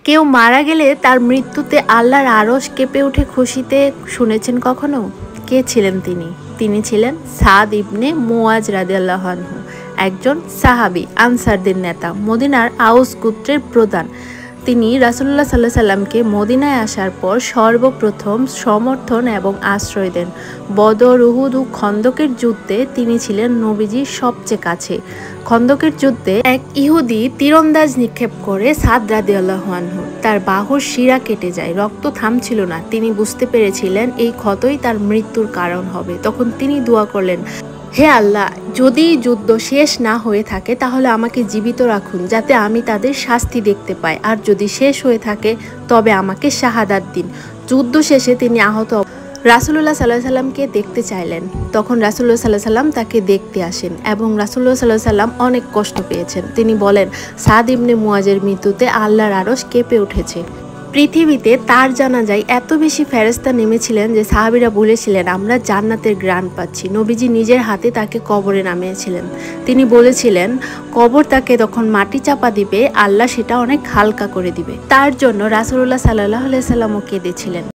কেউ মারা গেলে তার মৃত্যুতে আল্লাহর আরশ কেঁপে উঠে খুশিতে শুনেছেন কখনো? কে ছিলেন তিনি? তিনি ছিলেন সাদ ইবনে মুআজ রাদিয়াল্লাহু আনহু, একজন সাহাবী, আনসারদের নেতা, মদিনার আউস গোত্রের প্রধান। তিনি রাসূলুল্লাহ সাল্লাল্লাহু আলাইহি সাল্লামকে মদিনায় আসার পর সর্বপ্রথম সমর্থন এবং আশ্রয় দেন। বদর, উহুদ ও খন্দকের যুদ্ধে তিনি ছিলেন নবীজির সবচেয়ে কাছে। খন্দকের যুদ্ধে এক ইহুদি তীরন্দাজ নিক্ষেপ করে সাদ রাদিয়াল্লাহু আনহু তার বাহুর শিরা কেটে যায়। রক্ত থামছিল না। তিনি বুঝতে পেরেছিলেন এই ক্ষতই তার মৃত্যুর কারণ হবে। তখন তিনি দোয়া করলেন, হে আল্লাহ, যদি যুদ্ধ শেষ না হয়ে থাকে তাহলে আমাকে জীবিত রাখুন, যাতে আমি তাদের শাস্তি দেখতে পাই, আর যদি শেষ হয়ে থাকে তবে আমাকে শাহাদাত দিন। যুদ্ধ শেষে তিনি আহত রাসূলুল্লাহ সাল্লাল্লাহু আলাইহি সাল্লামকে দেখতে চাইলেন। তখন রাসূলুল্লাহ সাল্লাল্লাহু আলাইহি সাল্লাম তাকে দেখতে আসেন এবং রাসূলুল্লাহ সাল্লাল্লাহু আলাইহি সাল্লাম অনেক কষ্ট পেয়েছেন। তিনি বলেন, সাদ ইবনে মুআজের মৃত্যুতে আল্লাহর আরশ কেঁপে উঠেছে। পৃথিবীতে তার জানাজায় এত বেশি ফেরেশতা নেমেছিলেন যে সাহাবীরা বলেছিলেন, আমরা জান্নাতের ঘ্রাণ পাচ্ছি। নবীজি নিজের হাতে তাকে কবরে নামিয়েছিলেন। তিনি বলেছিলেন, কবর তাকে যখন মাটি চাপা দিবে, আল্লাহ সেটা অনেক হালকা করে দিবে। তার জন্য রাসূলুল্লাহ সাল্লাল্লাহু আলাইহি সাল্লামও কেঁদেছিলেন।